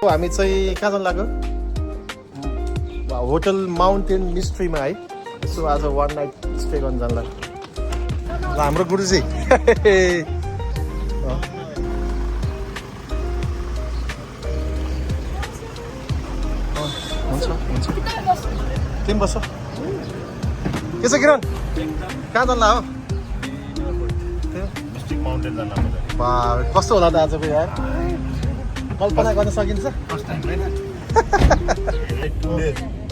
हामी चाहिँ कहाँ जान लाग्यो होटल माउन्टेन मिस्ट्रीमा है यसो आज 1 नाइट स्टे गर्न जान लाग्यो ल हाम्रो गुरुजी हुन्छ तिमी बस्छ के छ किरण कहाँ जान लाग्यो मिस्टिक माउन्टेन जान लाग्यो बा कस्तो होला त आजको यार कल्पना गर्न सकिन्छ फर्स्ट टाइम हैन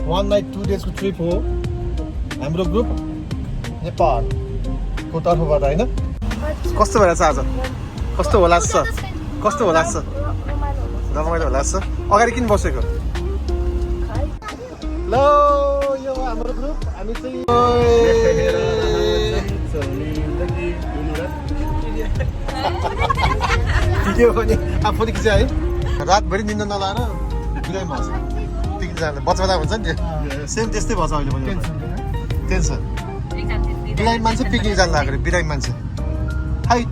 1 नाइट 2 डेजको ट्रिप हो हाम्रो ग्रुप नेपालको तर्फबाट होइन कस्तो भइरहेछ आज कस्तो होला रमाइलो होला अगाडि किन बसेको ल यो हाम्रो ग्रुप हामी चाहिँ भिडियो पनि आफू पनि खिच्यो है रातभरि निन्द नलाएर बिरामी भएछ पिकनिक जाँदा बच्चा हुन्छ नि त्यो सेम त्यस्तै भएछ अहिले पनि टेन्सन बिरामी मान्छे पिकनिक जान लाग्यो अरे बिरामी मान्छे हाइट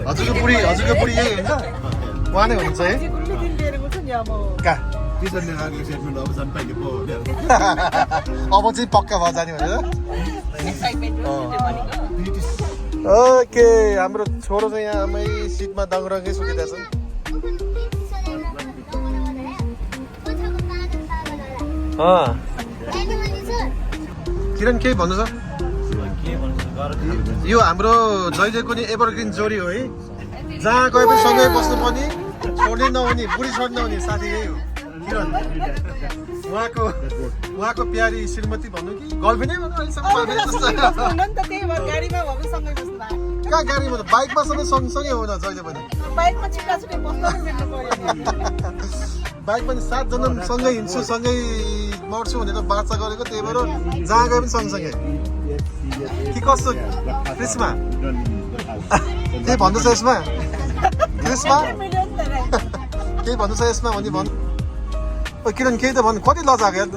हजुरको बुढी यही हुन्छ उहाँ नै हुनुहुन्छ है कहाँ अब चाहिँ पक्का भयो जाने भनेर ओके हाम्रो छोरो चाहिँ यहाँ आमै सिटमा दङरङ्गै सुतिरहेछ किरण केही भन्नु छ यो हाम्रो जहिलेको नि एभरग्रिन जोडी हो है जहाँ गए पनि सँगै बस्नु पनि छोड्ने नहुने बुढी छोड्ने नहुने साथी यही हो किरण उहाँको प्यारी श्रीमती भन्नु कि गर्लफ्रेन्डै भन्नु अहिलेसम्म कहाँ गाडीमा त बाइकमा सधैँ सँगसँगै हो न जहिले पनि बाइक पनि 7 जना सँगै हिँड्छु सँगै मर्छु भनेर बाचा गरेको त्यही भएर जहाँ गए पनि सँगसँगै कि कस्तो क्रिस्मा केही भन्दैछ यसमा क्रिस्मा केही भन्दैछ यसमा भने भन् किरण केही त भन्नु कति लजाएको यार त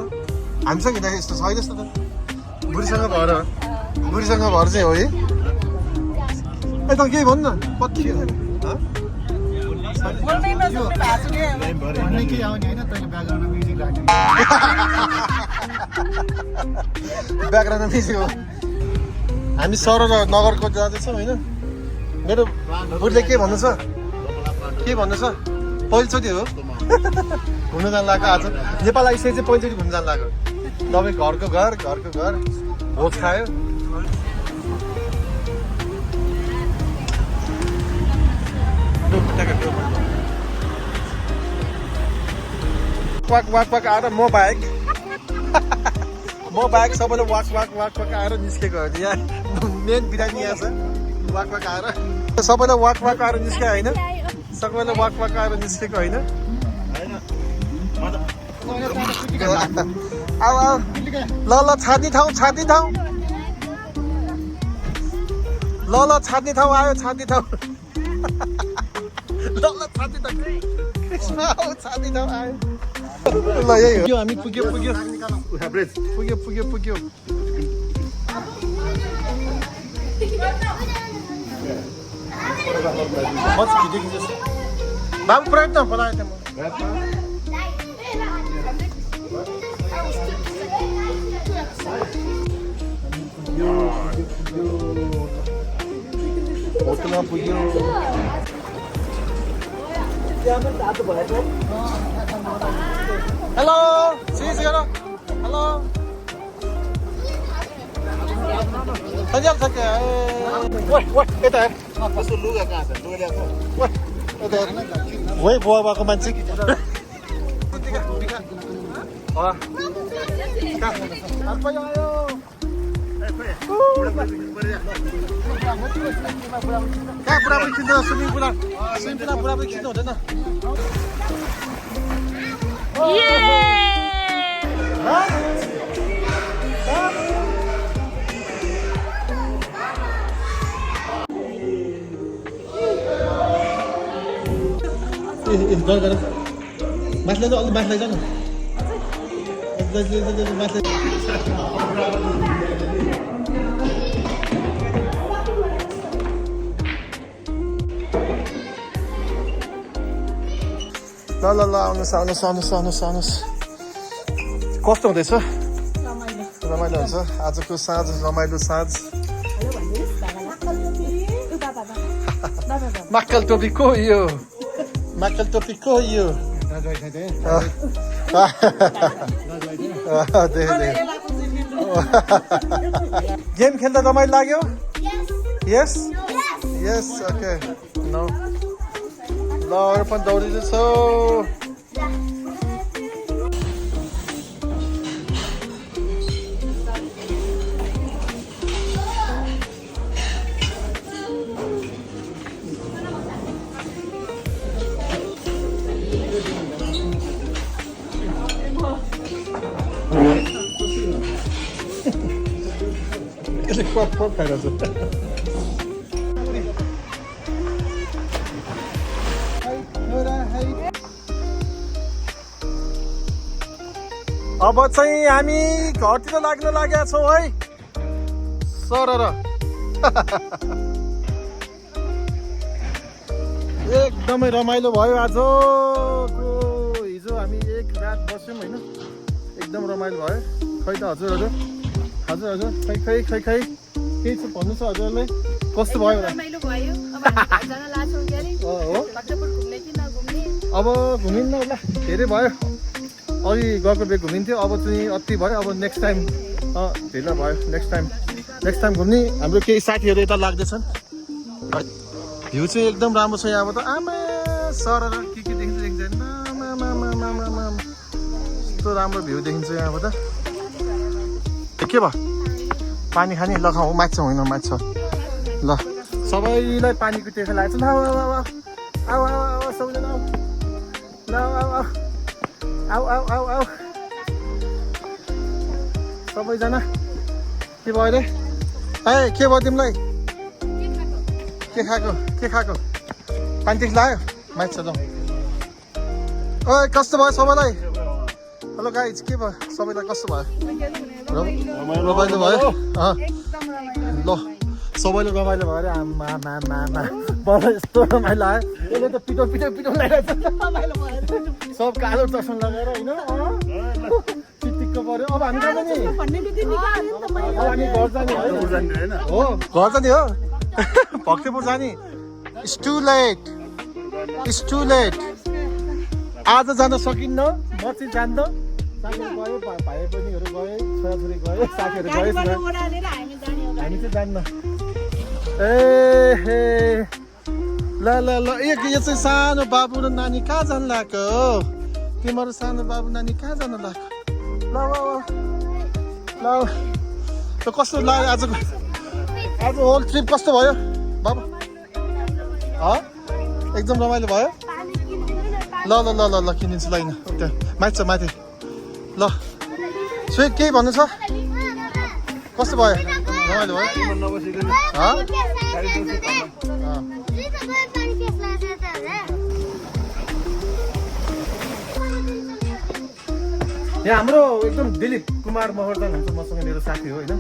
हामीसँग हिँड्दाखेरि यस्तो छैन यस्तो त बुढीसँग भएर चाहिँ हो है ए त केही भन्नु न कति ब्याकग्राउन्ड म्युजिक हो हामी सर र नगरकोट जाँदैछौँ होइन मेरो बुढीले के भन्नु छ पहिलोचोटि हो घुम्नु जानु लाग्यो आज नेपाल आइसके चाहिँ पहिलोचोटि घुम्नु जानु लाग्यो तपाईँ घरको घर भोज खायो वाक आएर म बाहेक सबैले वाक आएर निस्केको हो यहाँ मेन बिरामी यहाँ छ वाक आएर सबैले वाक आएर निस्केको होइन सबैले वाक आएर निस्केको होइन अब ल छाड्ने ठाउँ ल छाड्ने ठाउँ आयो छाड्ने ठाउँ आयो ल यही हो हामी पुग्यो बाबु प्रयत्न बोलायो त म होटलमा पुग्यो हेलो हेलो सन्जाल छ क्या यता कस्तो लुगा कहाँ छ लुगा ल्याएको है बुवा भएको मान्छे कहाँ बुढाबुढी खिच्दैन स्विमिङ पुलमा बुढाबुढी खिच्नु हुँदैन माथि लैजाऊ अलि माथि लैजाऊ न माथि ल ल ल आउनुहोस् कस्तो हुँदैछ रमाइलो हुन्छ आजको साँझ रमाइलो साँझ मक्कल टोपी को यो गेम खेल्दा रमाइलो लाग्यो यस ओके नो ल अरू पनि दौडिँदैछ Quatro caras. अब चाहिँ हामी घरतिर लाग्न लागेका छौँ है सरर एकदमै रमाइलो भयो आजको हिजो हामी एक रात बस्यौँ होइन एकदम रमाइलो भयो खै त हजुरहरू खै केही छ भन्नु छ हजुरलाई कस्तो भयो अब घुमिन्न होला धेरै भयो अघि गएको बेग घुमिन्थ्यो अब चाहिँ अति भयो अब नेक्स्ट टाइम ढिलो भयो नेक्स्ट टाइम घुम्ने हाम्रो केही साथीहरू यता लाग्दैछन् भ्यू चाहिँ एकदम राम्रो छ यहाँबाट आमा सरर के देखिन्छ यस्तो राम्रो भ्यू देखिन्छ यहाँबाट के भयो पानी खाने ल खाऊ माछा होइन माछा ल सबैलाई पानीको टेका लागेको छ आऊ सबैजना ल आऊ सबैजना के भयो अरे ए के भयो तिमीलाई के खाएको पानी टेक लाग्यो माछा जाउँ ओए कस्तो भयो सबैलाई हेलो गाइज के भयो सबैलाई कस्तो भयो रमाइलो भयो ल सबैले रमाइलो भयो अरे आमा बल यस्तो रमाइलो आयो यसले त पिटो लगाइरहेको छ सब कालो चस्मा लगाएर होइन चिटिक्क पर्यो अब हामी जाने नि अब हामी घर जाने हो घर जाने हो भक्तपुर जाने इट्स टु लेट आज जान सकिन्न म चाहिँ जान्द साथीहरू गयो भाइ बहिनीहरू गयो छोराछोरी गयो साथीहरू गयो हामी चाहिँ जान्न ए ल यो चाहिँ सानो बाबु र नानी कहाँ जानु लाग्यो तिमीहरू सानो बाबु नानी कहाँ जानु लाग्यो ल त कस्तो लाग्यो आज होल ट्रिप कस्तो भयो बाबु एकदम रमाइलो भयो ल किनिदिन्छु ल त्यहाँ माथि ल स्विट केही भन्नु छ कस्तो भयो रमाइलो भयो यहाँ हाम्रो एकदम दिलीप कुमार महर्जन हुन्छ मसँग मेरो साथी हो होइन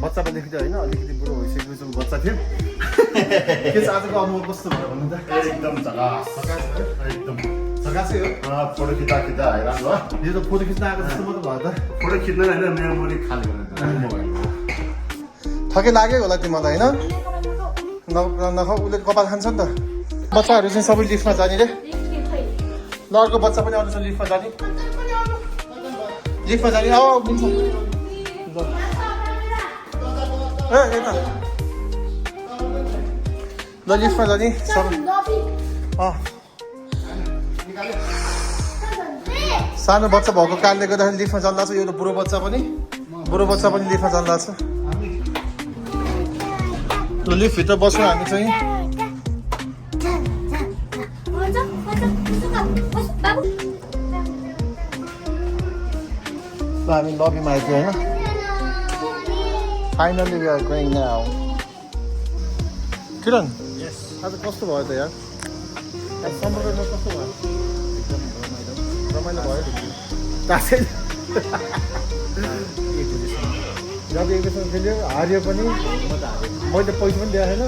बच्चा पदेखि त होइन अलिकति बुढो भइसकेको बच्चा थियो के छ आजको अनुभव कस्तो भयो भन्नु त एकदम झकासै हो फोटो खिच्दा हैरान भयो यो त फोटो खिच्न आएको जस्तो मात्रै भयो त फोटो खिच्दैन होइन मेमोरी खाली थकै लाग्यो होला तिमीलाई होइन नखाऊ उसले कपाल खान्छ नि त बच्चाहरू चाहिँ सबै लिफ्टमा जाने रे ल अर्को बच्चा पनि आउँदैछ लिफ्टमा जाने मिल्छ ल यता ल लिफ्टमा जाने सबै सानो बच्चा भएको कारणले गर्दाखेरि लिफ्टमा जाँदा छ एउटा बुढो बच्चा पनि लिफ्टमा जाँदा छ ल लिफ्टभित्र बस्छौँ हामी चाहिँ ल हामी लबीमा आइपुग्यो होइन finally we are going now Kiran आज कस्तो भयो त यार सम्पर्कमा कस्तो भयो रमाइलो भयो जब एकैसँग खेल्यो हार्यो पनि मैले पैसा पनि दिएको छैन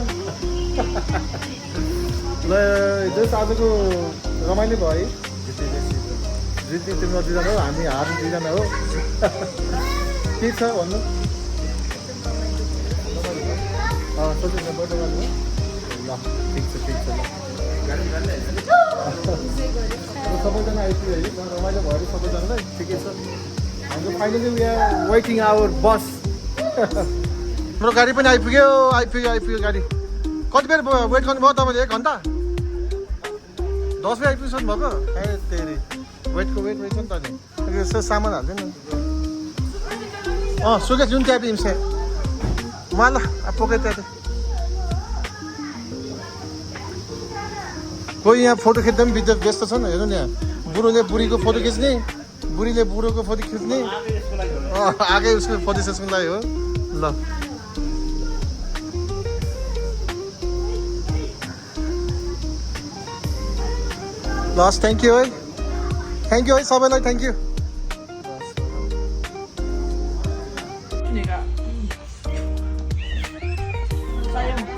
ल जस आजको रमाइलो भयो जित्ने तिम्रो 2 जना हो हामी हार्ने 2 जना हो के छ भन्नु सोध्नु न बटो गर्नु ल ठिक छ ल सबैजना आइपुग्यो है रमाइलो भयो सबैजनालाई ठिकै छ हाम्रो finally we are waiting our bus हाम्रो गाडी पनि आइपुग्यो गाडी कति बेर वेट गर्नुभयो तपाईँले 1 घन्टा 10 बजे आइपुग्नु भएको ए तेरी वेटको वेट छ नि त नि यसो सामान हाल्दैन सुकेश जुन त्यहाँ पिम्से माला पोके त्यहाँ कोही यहाँ फोटो खिच्दा पनि व्यस्त छन् हेर्नु नि यहाँ बुढोले बुढीको फोटो खिच्ने बुढीले बुढोको फोटो खिच्ने आगे उसको फोटो सेसनको लागि हो ल लस थ्याङ्क यू है सबैलाई थ्याङ्क यू sayang